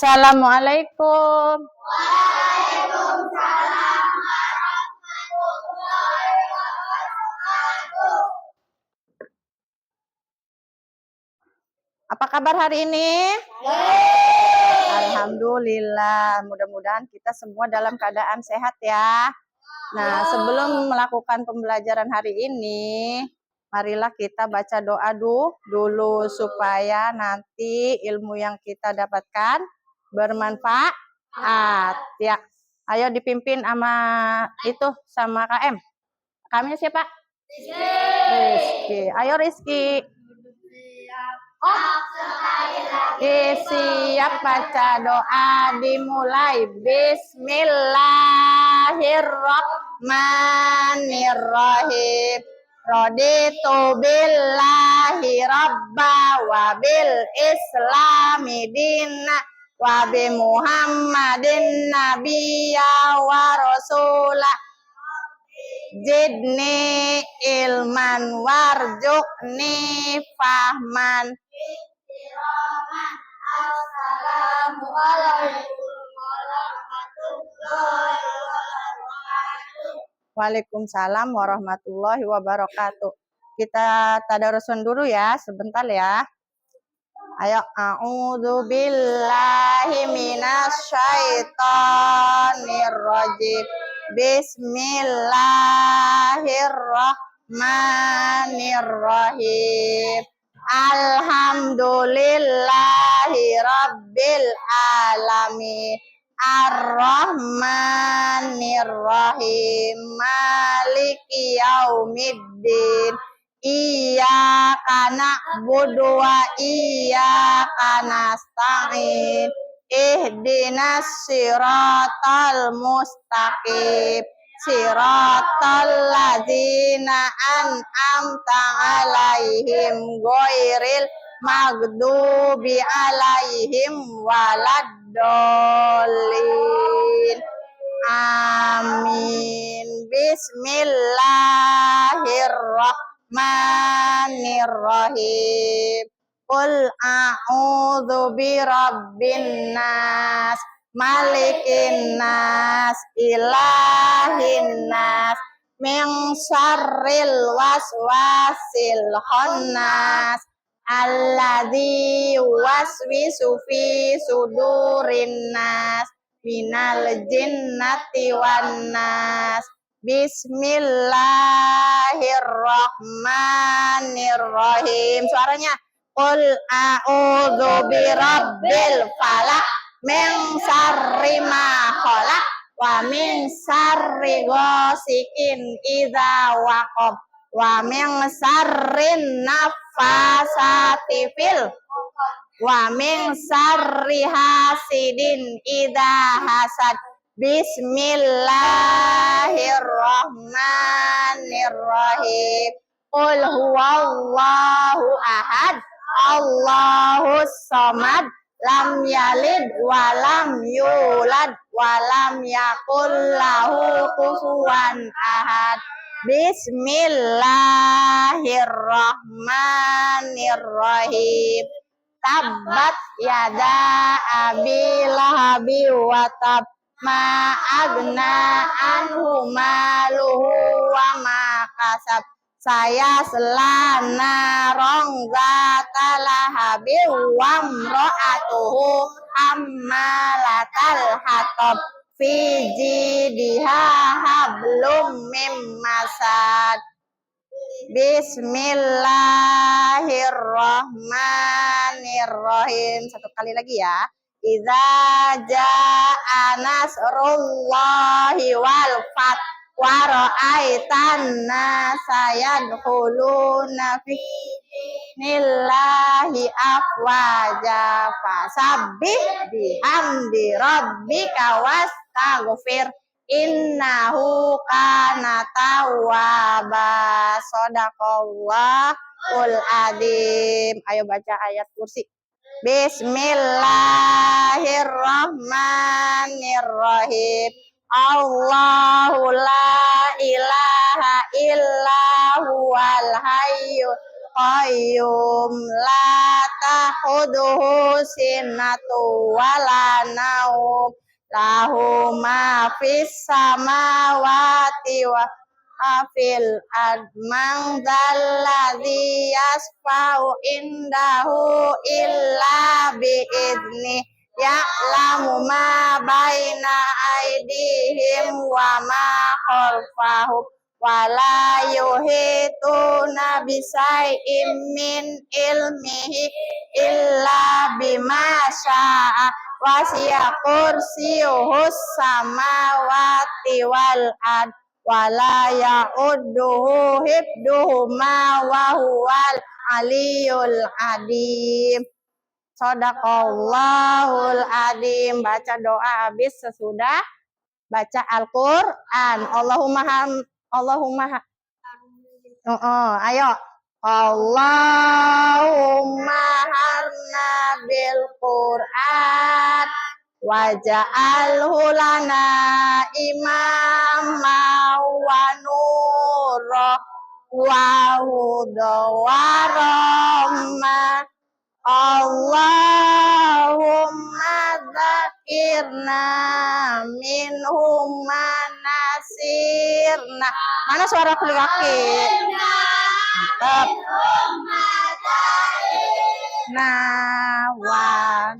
Assalamualaikum. Waalaikumsalam warahmatullahi wabarakatuh. Apa kabar hari ini? Alhamdulillah, mudah-mudahan kita semua dalam keadaan sehat ya. Nah, sebelum melakukan pembelajaran hari ini, marilah kita baca doa dulu supaya nanti ilmu yang kita dapatkan bermanfaat. Ya, ayo dipimpin sama KM. KM siapa? Rizky. Ayo Rizky. Siap baca doa dimulai. Bismillahirrahmanirrahim. Raditu billahi rabba wa bil islami dinna wa bi muhammadin nabiyya wa rasulah. Zidni ilman warzuqni fahman. Assalamualaikum warahmatullahi wabarakatuh. Waalaikumsalam warahmatullahi wabarakatuh. Kita tadarusun dulu ya, sebentar ya. Ayo, a'udzu billahi minasyaitonir rajim. Bismillahirrahmanirrahim. Alhamdulillahi rabbil alamin. Ar-Rahmanir-Rahim. Maliki yaumiddin. Iyyaka na'budu wa iyyaka nasta'in. Ihdinas siratal mustaqim. Siratal ladzina an'amta alaihim ghairil maghdubi alaihim waladdallin. Amin. Bismillahirrahmanirrahim. Qul a'udzu birabbin nas, malikin nas, ilahin nas, min syarril waswasil khannas, alladzi waswisu fi sudurin nas, minal jinnati wan nas. Bismillahirrahmanirrahim. Suaranya. Qul a'udzu birabbil falaq min syarri ma khalaq wa min syarri ghasikin idza waqab wa min syarrin naffasati fil wa min syarri hasidin idza hasad. Bismillahirrahmanirrahim. Qul huwallahu ahad, Allahus samad, lam yalid wa lam yulad wa lam yakul lahu kufuwan ahad. Bismillahirrahmanirrahim. Tabbat yada abi lahabi wa tab, ma agna anhu maluhu wa ma kasab. Saya selana ronggata lahabi wa mro'atuhu ammalatal hatab, fi jidiha hablum mim masad. Bismillahirrahmanirrahim. Satu kali lagi ya. Idza jaa nasrullahi wal fath wa ra'aitan nasa yadkhuluna fi dinillahi afwaja fasabbih bihamdi rabbika wastaghfir innahu kana tawwaba. Shadaqallahul adzim. Ayo baca ayat kursi. Bismillahirrahmanirrahim. Allahu la ilaha illa huwal hayyul qayyum la ta'khudhuhu sinatu wala lahu ma fis samawati wa fil ard man dzalladzi yasfa'u indahu illa bi'idznih ya'lamu ma baina aydihim wa ma khalfahum wa la yuhituna bisay'in min ilmihi illa bima syaa wasi'a kursiyuhus samawati wal ard wala ya'udduhu hibduhuma wa huwal aliyul adim. Shadaqallahul adim. Baca doa habis sesudah baca Al-Qur'an. Ayo. Allahumma harna bil Qur'an waja'alhu lana imama wa nura wa huda wa rahmah. Allahumma dzakirna minhum manasirna. Mana suara laki? Mantap. Nah, wa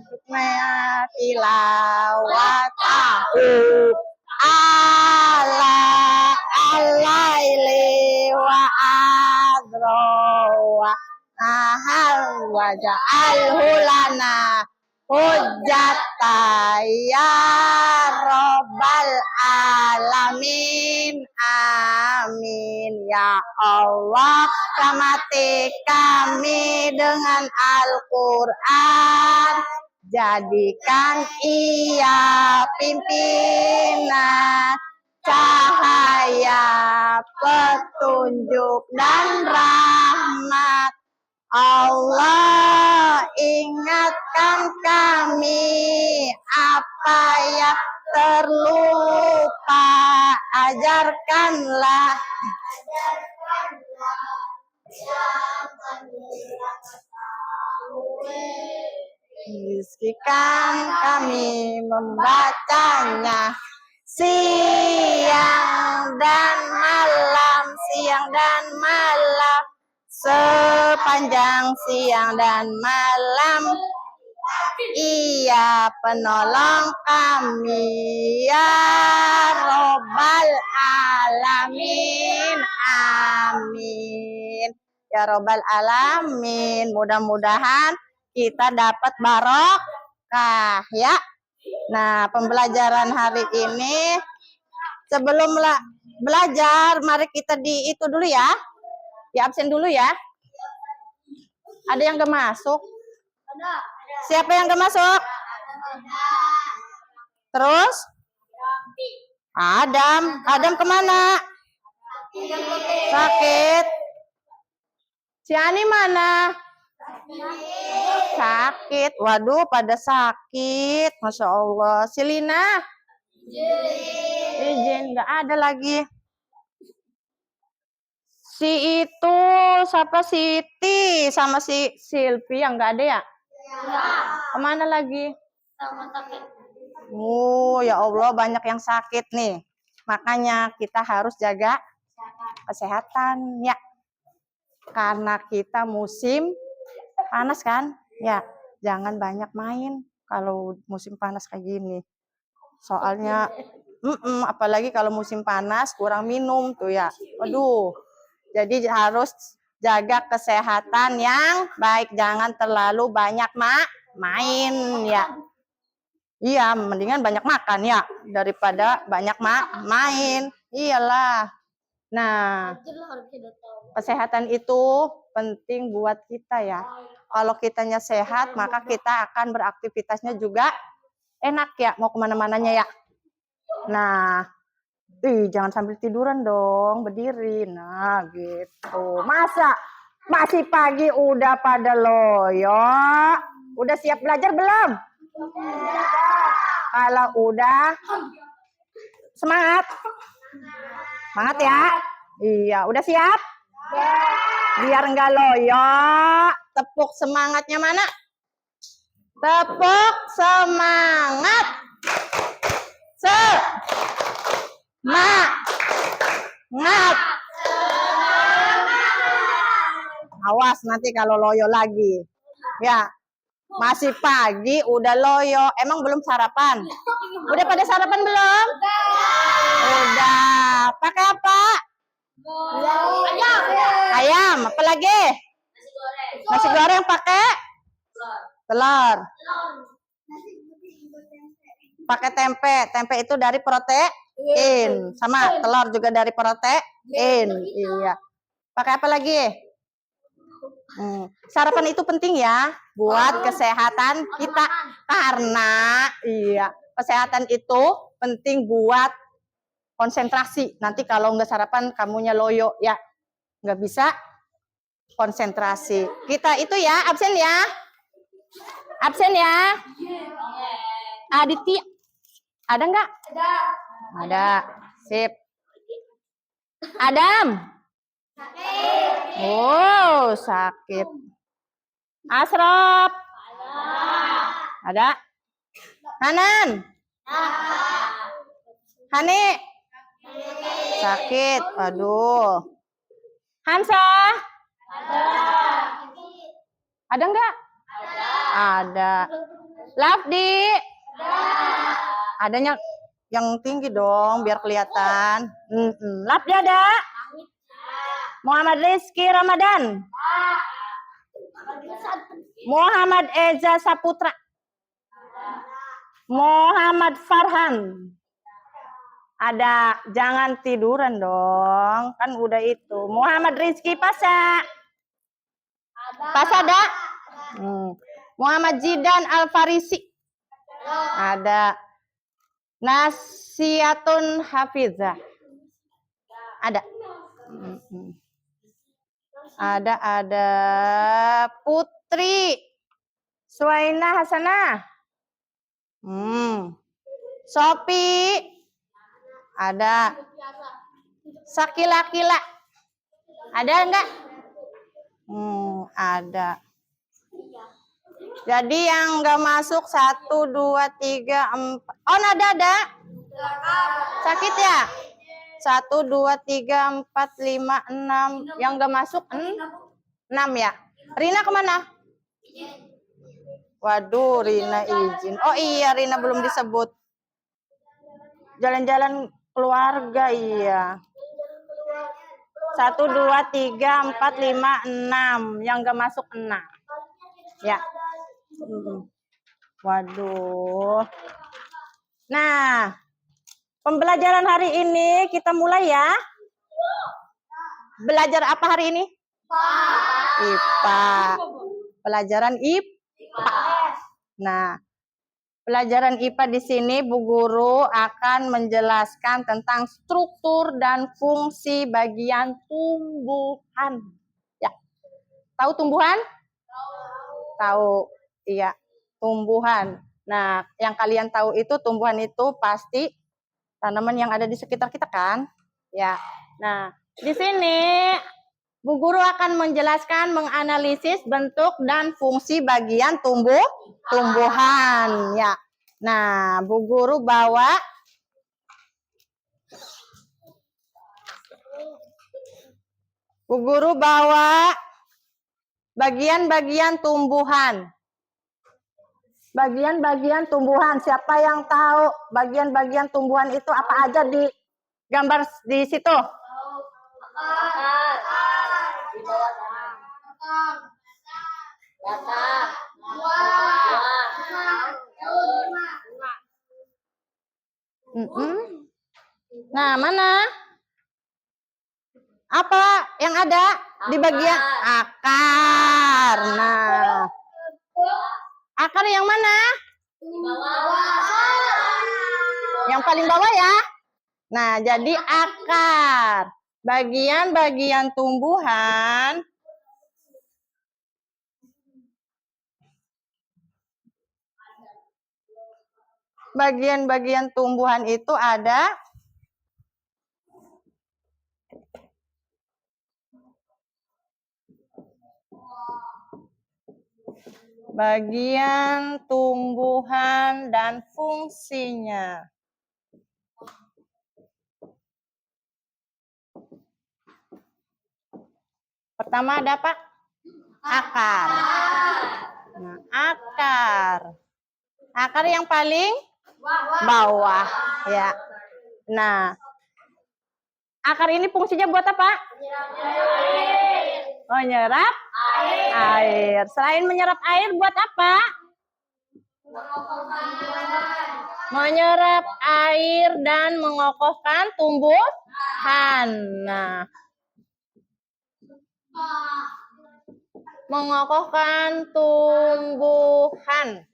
tilawatahu alaili wa adrowa nahal waja'alhu lana hujjata ya rabbal alamin amin ya Allah. Rahmati kami dengan Al-Qur'an, jadikan ia pimpinan cahaya petunjuk dan rahmat. Allah ingatkan kami apa yang terlupa, ajarkanlah rizkikan kami membacanya siang dan malam, sepanjang siang dan malam. Ia penolong kami ya Rabbal Alamin amin ya Rabbal Alamin. Mudah-mudahan kita dapat barokah ya. Nah, pembelajaran hari ini sebelum belajar mari kita itu dulu ya. Di absen dulu ya. Ada yang gak masuk? Siapa yang gak masuk? Terus? Adam kemana? Sakit. Si Ani mana? Sakit. Waduh, pada sakit. Masya Allah. Si Lina? Izin. Gak ada lagi. Si itu siapa? Siti sama si Silvi yang nggak ada ya? Kemana lagi? Oh ya Allah, banyak yang sakit nih. Makanya kita harus jaga kesehatan ya. Karena kita musim panas kan? Ya, jangan banyak main kalau musim panas kayak gini. Soalnya apalagi kalau musim panas kurang minum tuh ya. Aduh. Jadi harus jaga kesehatan yang baik, jangan terlalu banyak main ya. Iya, mendingan banyak makan ya daripada banyak main. Iyalah. Nah, kesehatan itu penting buat kita ya. Kalau kitanya sehat, maka kita akan beraktivitasnya juga enak ya, mau kemana-mananya ya. Nah, jangan sambil tiduran dong, berdiri. Nah, gitu. Masa masih pagi udah pada loyo? Udah siap belajar belum? Kalau udah, semangat. Semangat ya. Iya, udah siap? Biar enggak loyo, tepuk semangatnya mana? Tepuk semangat. awas nanti kalau loyo lagi. Ya, masih pagi udah loyo. Emang belum sarapan? Udah pada sarapan belum? Udah. Pakai apa? Ayam. Apa lagi? Nasi goreng pakai telur. Pakai tempe. Tempe itu dari protein. Sama telur juga dari protein. Iya. Pakai apa lagi? Sarapan itu penting ya buat kesehatan kita, karena kesehatan itu penting buat konsentrasi. Nanti kalau nggak sarapan kamunya loyo ya, nggak bisa konsentrasi. Kita itu ya absen ya, absen ya. Aditya ada nggak? Ada. Sip. Adam. Oh, sakit. Asraf. Ada. Hanan. Hani. Sakit. Aduh. Hansa. Ada nggak? Ada. Lafdi. Adanya yang tinggi dong, biar kelihatan. Lafdi ada? Muhammad Rizky Ramadan. Muhammad Eza Saputra. Muhammad Farhan. Ada, jangan tiduran dong. Kan udah itu. Muhammad Rizky Pasa. Pasa ada? Muhammad Jidan Al-Farisi. Ada. Nasiatun Hafizah. Ada. Ada Putri Suaina Hasanah. Sopi. Ada. Sakila-kila. Ada enggak? Ada. Jadi yang enggak masuk 1, 2, 3, 4. Oh, ada. Sakit ya? 1, 2, 3, 4, 5, 6. Yang enggak masuk 6 ya. Rina kemana? Waduh, Rina izin. Oh iya, Rina belum disebut. Jalan-jalan keluarga, iya. 1, 2, 3, 4, 5, 6. Yang enggak masuk 6. Ya. Waduh. Nah, pembelajaran hari ini kita mulai ya. Belajar apa hari ini? IPA. Pelajaran IPA. Nah, pelajaran IPA di sini Bu Guru akan menjelaskan tentang struktur dan fungsi bagian tumbuhan. Ya. Tahu tumbuhan? Tahu. Iya, tumbuhan. Nah, yang kalian tahu itu tumbuhan itu pasti tanaman yang ada di sekitar kita kan? Ya. Nah, di sini Bu Guru akan menjelaskan, menganalisis bentuk dan fungsi bagian tumbuhan. Ya. Nah, Bu Guru bawa bagian-bagian tumbuhan. Bagian-bagian tumbuhan. Siapa yang tahu bagian-bagian tumbuhan itu apa aja di gambar di situ? Nah, mana? Apa yang ada di bagian akar? Nah, akar yang mana? Yang paling bawah ya. Nah, jadi akar. Bagian-bagian tumbuhan. Bagian-bagian tumbuhan itu ada bagian tumbuhan dan fungsinya. Pertama ada apa? Akar. Nah, akar. Akar yang paling bawah, ya. Nah, akar ini fungsinya buat apa? Menyerap air. Selain menyerap air, buat apa? Menyerap air dan mengokohkan tumbuhan. Nah, mengokohkan tumbuhan.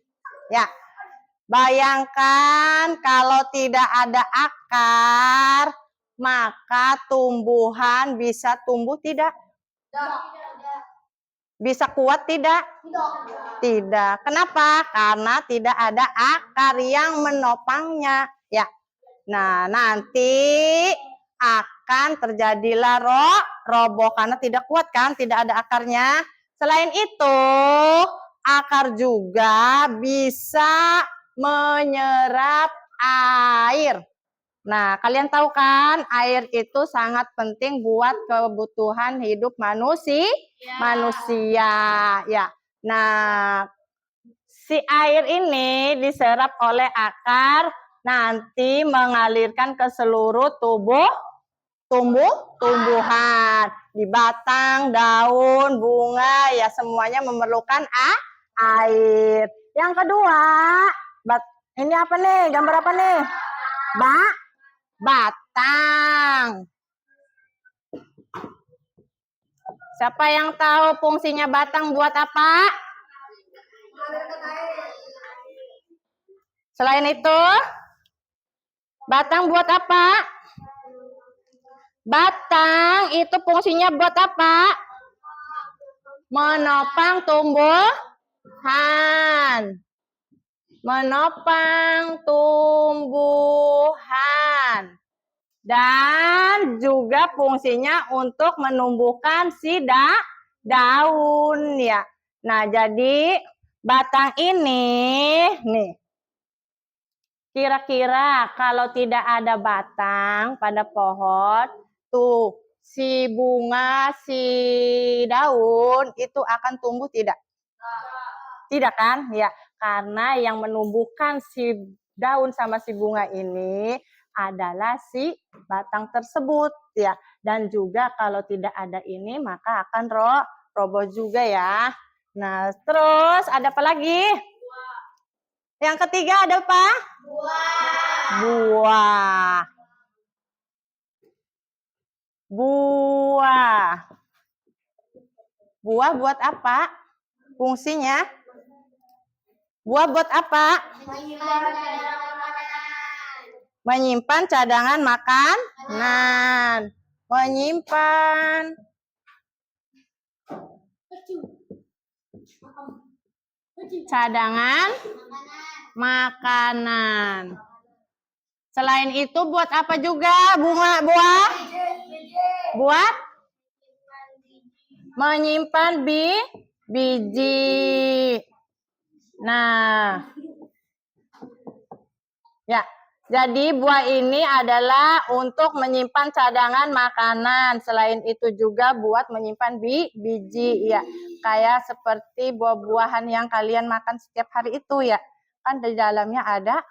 Ya, bayangkan kalau tidak ada akar, maka tumbuhan bisa tumbuh tidak? Bisa kuat tidak? Tidak. Kenapa? Karena tidak ada akar yang menopangnya. Ya. Nah, nanti akan terjadilah roboh karena tidak kuat kan, tidak ada akarnya. Selain itu, akar juga bisa menyerap air. Nah, kalian tahu kan, air itu sangat penting buat kebutuhan hidup manusia. Ya. Nah, si air ini diserap oleh akar, nanti mengalirkan ke seluruh tumbuhan. Di batang, daun, bunga, ya semuanya memerlukan air. Yang kedua, ini apa nih? Gambar apa nih? Batang. Siapa yang tahu fungsinya batang buat apa? Selain itu, batang buat apa? Batang itu fungsinya buat apa? Menopang tumbuhan. Menopang tumbuhan. Dan juga fungsinya untuk menumbuhkan si daun ya. Nah, jadi batang ini nih. Kira-kira kalau tidak ada batang pada pohon, tuh si bunga, si daun itu akan tumbuh tidak? Tidak kan? Ya, karena yang menumbuhkan si daun sama si bunga ini adalah si batang tersebut ya. Dan juga kalau tidak ada ini maka akan roboh juga ya. Nah, terus ada apa lagi? Yang ketiga ada apa? Buah. Buah buat apa? Fungsinya? Buah buat apa? Menyimpan cadangan makanan. Menyimpan cadangan makanan. Selain itu buat apa juga buah? Buat menyimpan biji. Nah, ya. Jadi buah ini adalah untuk menyimpan cadangan makanan. Selain itu juga buat menyimpan biji ya. Kayak seperti buah-buahan yang kalian makan setiap hari itu ya. Kan di dalamnya ada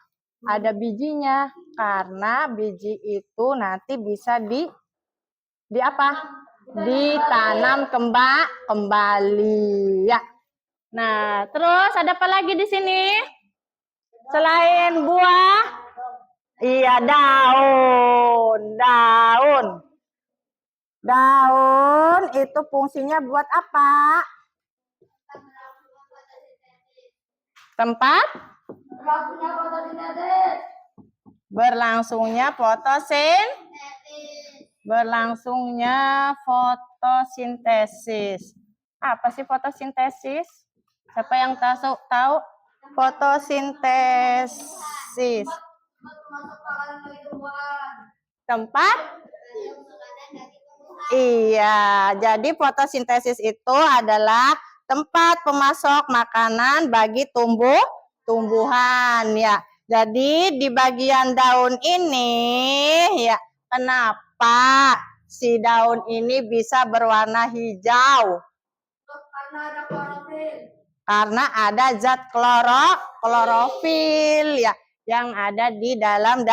bijinya. Karena biji itu nanti bisa di apa? Ditanam kembali ya. Nah, terus ada apa lagi di sini? Selain buah, iya, daun. Daun itu fungsinya buat apa? Tempat berlangsungnya fotosintesis. Apa sih fotosintesis? Siapa yang tahu? Fotosintesis. Tempat? Iya, jadi fotosintesis itu adalah tempat pemasok makanan bagi tumbuhan ya. Jadi di bagian daun ini ya, kenapa si daun ini bisa berwarna hijau? Karena ada zat klorofil ya yang ada di dalam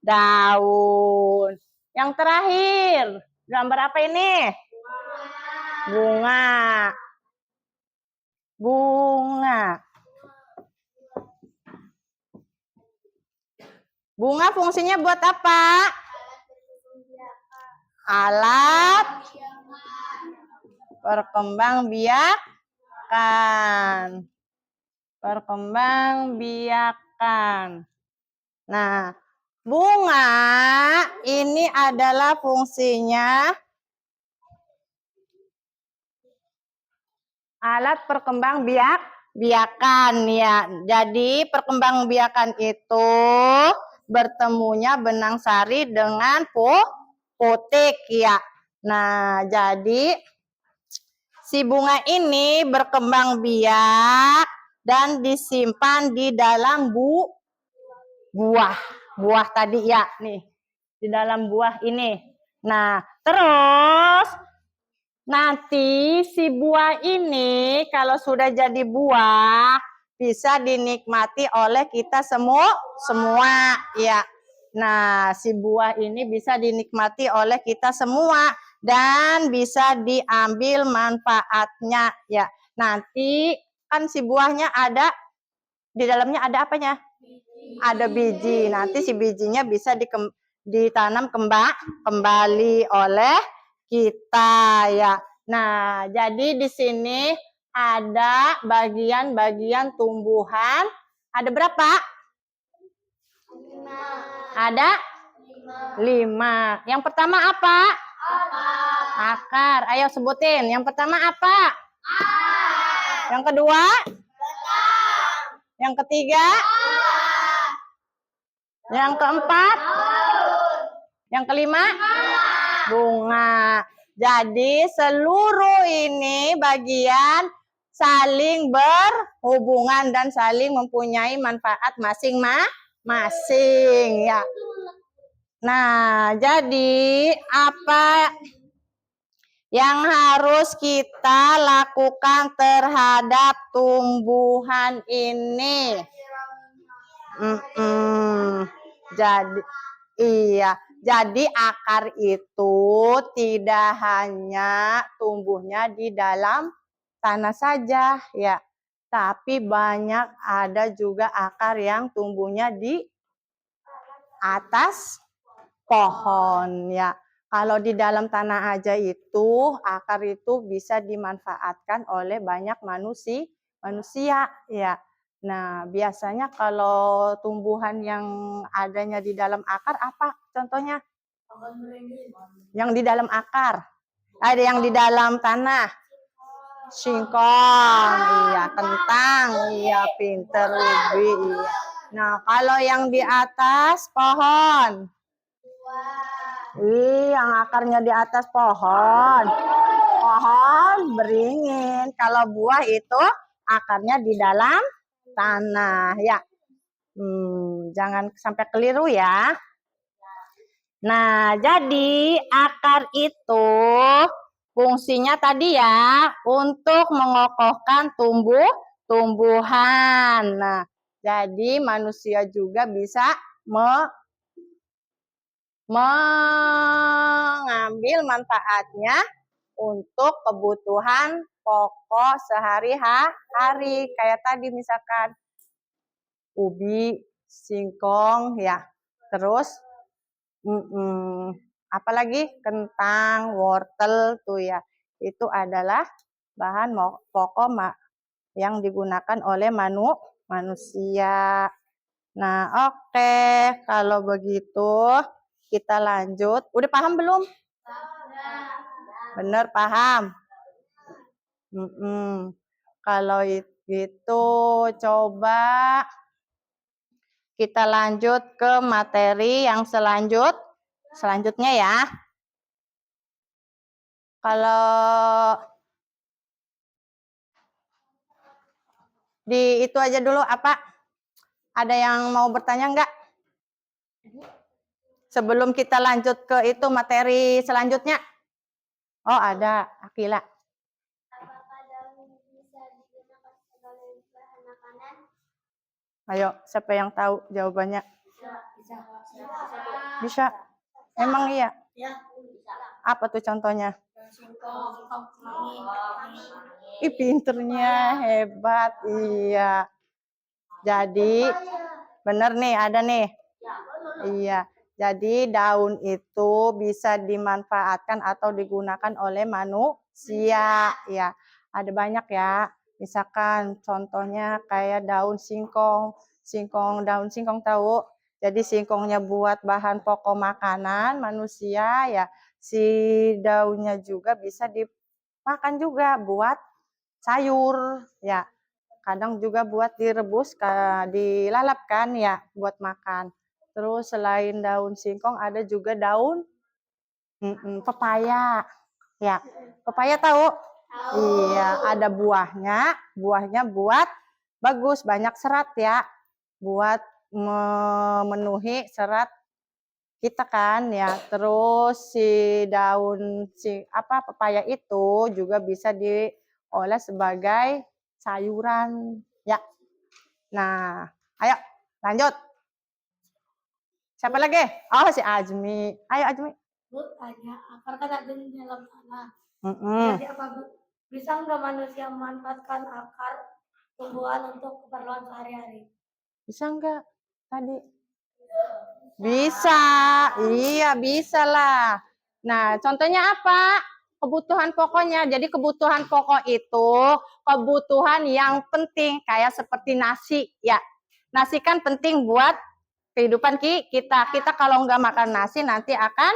daun. Yang terakhir, gambar apa ini? Bunga. Bunga. Bunga fungsinya buat apa? Alat perkembangbiakan. Perkembangbiakan. Nah, bunga ini adalah fungsinya alat perkembangbiakan ya. Jadi perkembangbiakan itu bertemunya benang sari dengan putik ya. Nah, jadi si bunga ini berkembang biak dan disimpan di dalam buah tadi ya, nih. Di dalam buah ini. Nah, terus nanti si buah ini kalau sudah jadi buah bisa dinikmati oleh kita semua ya. Nah, si buah ini bisa dinikmati oleh kita semua dan bisa diambil manfaatnya ya. Nanti kan si buahnya ada di dalamnya ada apanya? Ada biji. Nanti si bijinya bisa ditanam kembali oleh kita ya. Nah, jadi di sini ada bagian-bagian tumbuhan. Ada berapa? 5. Ada 5. Yang pertama apa? Akar. Ayo sebutin. Yang pertama apa? Akar. Yang kedua? Batang. Yang ketiga? Yang keempat? Yang kelima? Bunga. Jadi seluruh ini bagian saling berhubungan dan saling mempunyai manfaat masing-masing ya. Nah, jadi apa yang harus kita lakukan terhadap tumbuhan ini? Jadi akar itu tidak hanya tumbuhnya di dalam tanah saja ya, tapi banyak ada juga akar yang tumbuhnya di atas pohon ya. Kalau di dalam tanah aja itu akar itu bisa dimanfaatkan oleh banyak manusia ya. Nah, biasanya kalau tumbuhan yang adanya di dalam akar apa contohnya? Yang di dalam akar. Ada yang di dalam tanah. Singkong, iya, kentang, iya, pinter, ubi, iya. Nah, kalau yang di atas pohon. Yang akarnya di atas pohon. Pohon beringin. Kalau buah itu akarnya di dalam tanah ya. Jangan sampai keliru ya. Nah, jadi akar itu fungsinya tadi ya untuk mengokohkan tumbuhan. Nah, jadi manusia juga bisa mengambil manfaatnya untuk kebutuhan pokok sehari-hari. Kayak tadi misalkan ubi, singkong ya. Terus apalagi kentang, wortel tuh ya. Itu adalah bahan pokok yang digunakan oleh manusia. Nah, oke. Kalau begitu kita lanjut. Udah paham belum? Bener paham? Kalau itu coba kita lanjut ke materi yang selanjutnya ya. Kalau di itu aja dulu apa? Ada yang mau bertanya enggak? Sebelum kita lanjut ke itu materi selanjutnya. Oh, ada, Akila. Ayo, siapa yang tahu jawabannya? Bisa. Bisa? Emang iya? Ya. Apa tuh contohnya? Singkong, mangi. Ih, pinternya hebat. Iya. Jadi, bener nih, ada nih. Iya. Jadi, daun itu bisa dimanfaatkan atau digunakan oleh manusia. Ya, ada banyak ya. Misalkan contohnya kayak daun singkong. Daun singkong tahu? Jadi singkongnya buat bahan pokok makanan manusia ya. Si daunnya juga bisa dimakan juga buat sayur ya. Kadang juga buat direbus, dilalap kan ya buat makan. Terus selain daun singkong ada juga daun pepaya. Ya, pepaya tahu? Iya, ada buahnya. Buahnya buat bagus, banyak serat ya. Buat memenuhi serat kita kan ya. Terus si daun pepaya itu juga bisa diolah sebagai sayuran ya. Nah, ayo lanjut. Siapa lagi? Oh, si Azmi. Ayo Azmi. Bu, tanya, akar kan ada di dalam tanah. Mm-mm. Jadi bisa nggak manusia memanfaatkan akar tumbuhan untuk keperluan sehari-hari? Bisa enggak tadi? Bisa. Iya, bisa lah. Nah, contohnya apa? Kebutuhan pokoknya. Jadi kebutuhan pokok itu kebutuhan yang penting kayak seperti nasi ya. Nasi kan penting buat kehidupan kita. Kita kalau nggak makan nasi nanti akan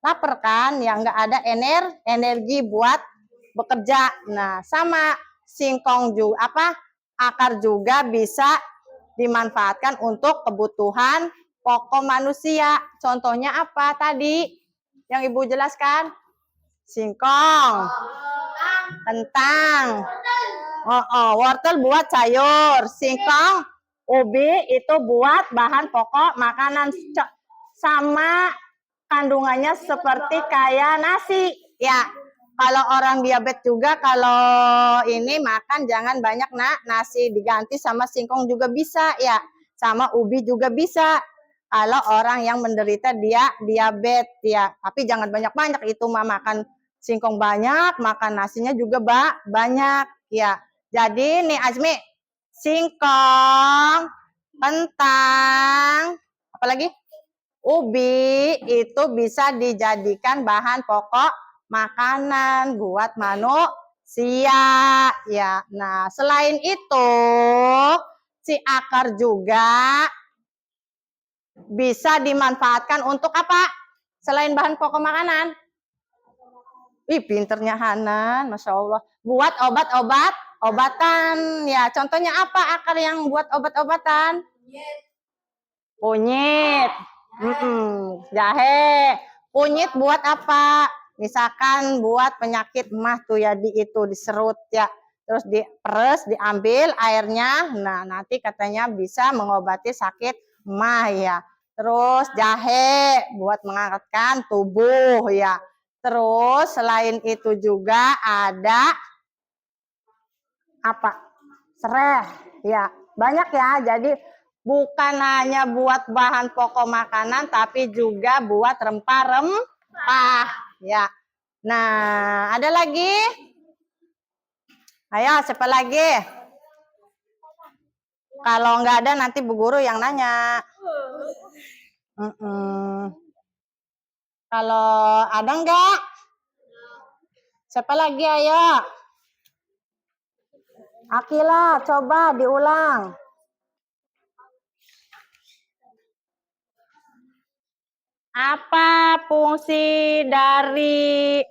lapar kan, ya nggak ada energi buat bekerja. Nah, sama singkong juga akar juga bisa dimanfaatkan untuk kebutuhan pokok manusia. Contohnya apa tadi yang Ibu jelaskan? Singkong, kentang, wortel buat sayur, singkong, ubi itu buat bahan pokok makanan, sama kandungannya seperti kayak nasi ya. Kalau orang diabetes juga kalau ini makan jangan banyak nasi, diganti sama singkong juga bisa ya, sama ubi juga bisa. Kalau orang yang menderita diabetes ya, tapi jangan banyak-banyak itu mah, makan singkong banyak, makan nasinya juga banyak ya. Jadi nih Azmi, singkong, kentang, apalagi ubi itu bisa dijadikan bahan pokok makanan buat manusia ya. Nah, selain itu si akar juga bisa dimanfaatkan untuk apa? Selain bahan pokok makanan. Ih, pinternya Hanan, Masya Allah. Buat obatan ya. Contohnya apa akar yang buat obat-obatan? Kunyit. Jahe. Kunyit buat apa? Misalkan buat penyakit emah tuh ya, diserut ya. Terus diperes, diambil airnya. Nah, nanti katanya bisa mengobati sakit emah ya. Terus jahe buat menghangatkan tubuh ya. Terus selain itu juga ada apa? Serai ya. Banyak ya. Jadi bukan hanya buat bahan pokok makanan tapi juga buat rempah-rempah ya. Nah, ada lagi? Ayo, siapa lagi? Kalau nggak ada nanti Bu Guru yang nanya. Kalau ada nggak? Siapa lagi, ayo? Akila, coba diulang. Apa fungsi dari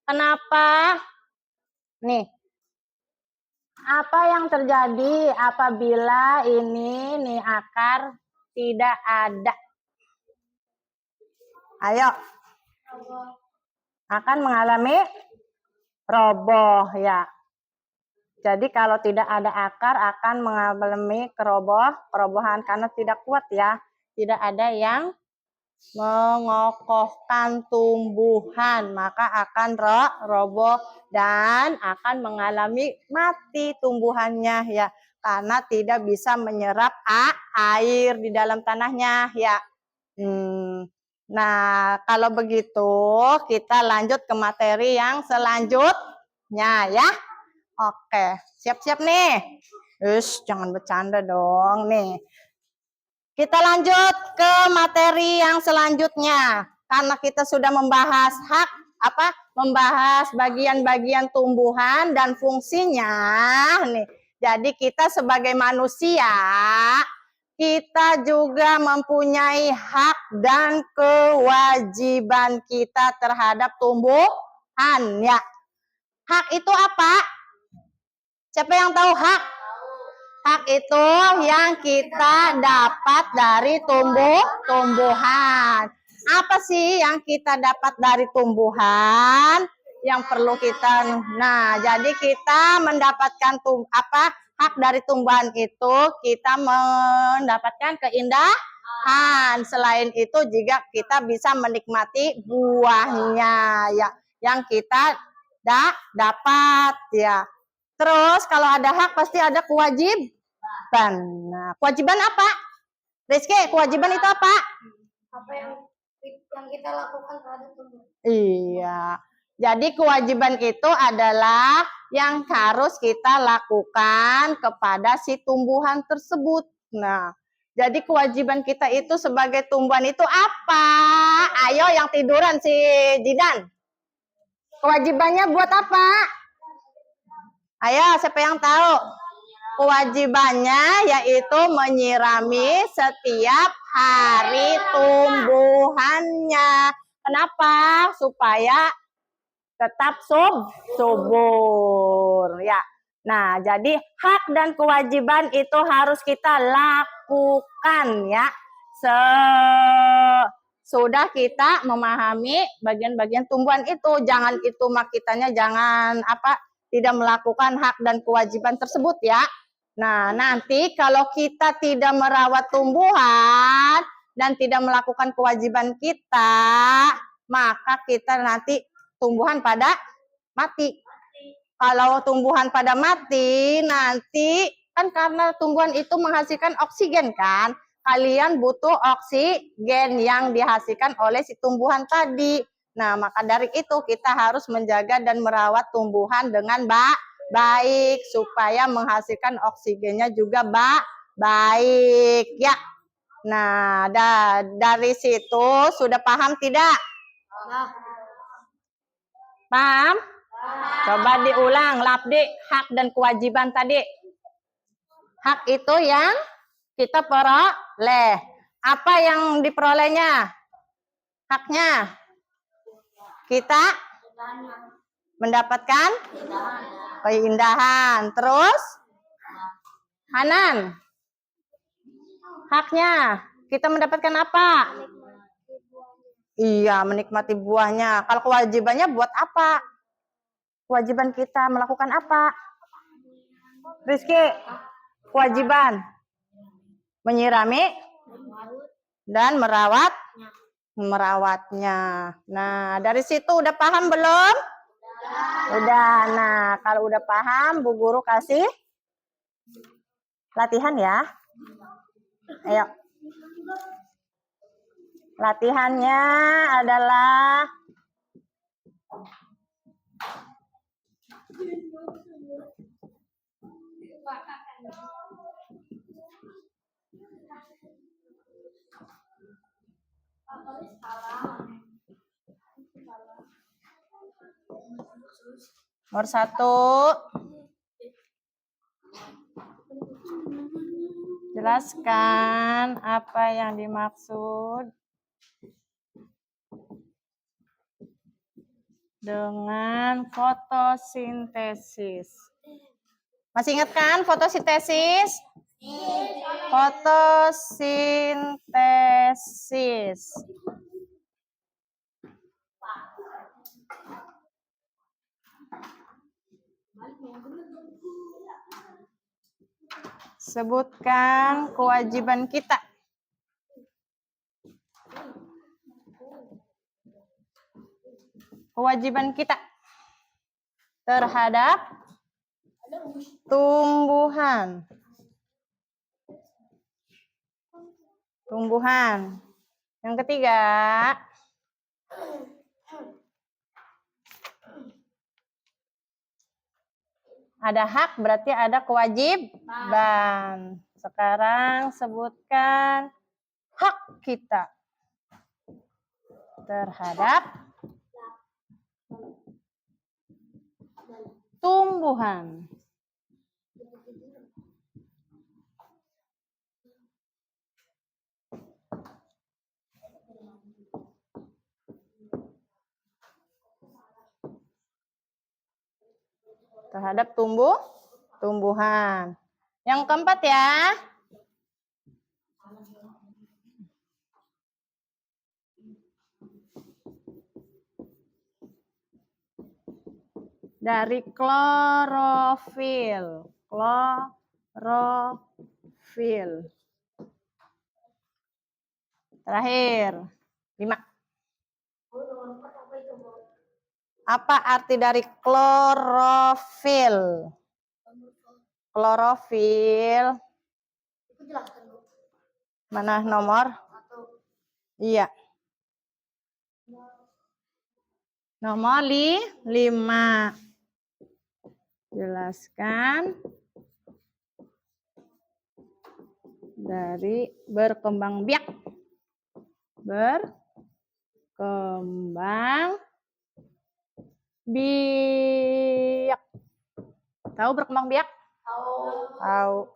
kenapa? Nih. Apa yang terjadi apabila ini nih akar tidak ada? Ayo. Akan mengalami roboh ya. Jadi kalau tidak ada akar akan mengalami kerobohan karena tidak kuat ya. Tidak ada yang mengokohkan tumbuhan, maka akan roboh dan akan mengalami mati tumbuhannya ya. karena tidak bisa menyerap air di dalam tanahnya ya. Nah, kalau begitu kita lanjut ke materi yang selanjutnya ya. Oke, siap-siap nih. Jangan bercanda dong nih. Kita lanjut ke materi yang selanjutnya. Karena kita sudah membahas membahas bagian-bagian tumbuhan dan fungsinya nih. Jadi kita sebagai manusia, kita juga mempunyai hak dan kewajiban kita terhadap tumbuhan ya. Hak itu apa? Siapa yang tahu hak? Hak itu yang kita dapat dari tumbuhan. Apa sih yang kita dapat dari tumbuhan? Yang perlu kita, nah jadi kita mendapatkan hak dari tumbuhan itu kita mendapatkan keindahan. Selain itu juga kita bisa menikmati buahnya ya, yang kita dapat ya. Terus kalau ada hak pasti ada kewajiban. Nah, kewajiban apa? Rizky, kewajiban itu apa? Apa yang kita lakukan terhadap tumbuhan. Iya. Jadi kewajiban itu adalah yang harus kita lakukan kepada si tumbuhan tersebut. Nah, jadi kewajiban kita itu sebagai tumbuhan itu apa? Ayo yang tiduran si Jidan. Kewajibannya buat apa? Ayo, siapa yang tahu? Kewajibannya yaitu menyirami setiap hari tumbuhannya. Kenapa? Supaya tetap subur ya. Nah, jadi hak dan kewajiban itu harus kita lakukan ya. Sudah kita memahami bagian-bagian tumbuhan itu, jangan itu makitanya jangan tidak melakukan hak dan kewajiban tersebut ya. Nah, nanti kalau kita tidak merawat tumbuhan dan tidak melakukan kewajiban kita, maka kita nanti tumbuhan pada mati. Kalau tumbuhan pada mati, nanti kan karena tumbuhan itu menghasilkan oksigen kan, kalian butuh oksigen yang dihasilkan oleh si tumbuhan tadi. Nah, maka dari itu kita harus menjaga dan merawat tumbuhan dengan baik supaya menghasilkan oksigennya juga baik ya. Nah, dari situ sudah paham tidak? Paham? Coba diulang, Labdi, hak dan kewajiban tadi. Hak itu yang kita peroleh. Apa yang diperolehnya? Haknya? Kita mendapatkan keindahan. Terus? Hanan? Haknya? Kita mendapatkan apa? Iya, menikmati buahnya. Kalau kewajibannya buat apa? Kewajiban kita melakukan apa? Rizky, kewajiban menyirami dan merawatnya. Nah, dari situ udah paham belum? Udah. Nah, kalau udah paham, Bu Guru kasih latihan ya. Ayo. Latihannya adalah nomor 1. Jelaskan apa yang dimaksud dengan fotosintesis. Masih ingat kan fotosintesis? Fotosintesis. Sebutkan kewajiban kita. Kewajiban kita terhadap tumbuhan. tumbuhan. Yang ketiga, ada hak berarti ada kewajiban. Sekarang sebutkan hak kita terhadap tumbuhan. Terhadap tumbuhan. Yang keempat ya. Dari klorofil. Klorofil. Terakhir. 5. Apa arti dari klorofil? Klorofil. Mana nomor? Iya. Nomor 5. Jelaskan dari berkembang biak. Berkembang biak. Tahu berkembang biak? Tahu.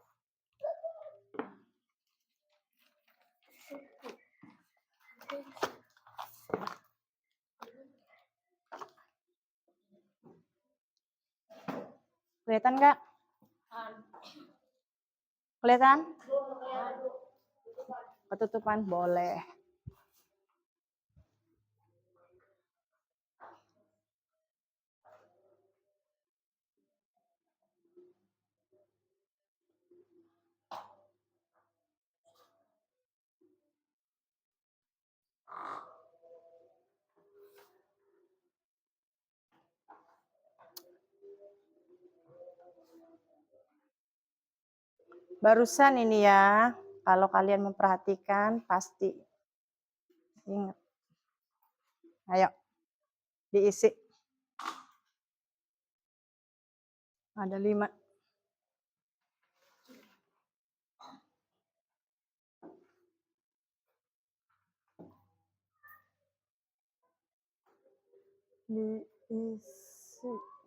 Kelihatan nggak? Kelihatan? Ketutupan boleh. Barusan ini ya, kalau kalian memperhatikan pasti ingat. Ayo, diisi. Ada 5. Diisi.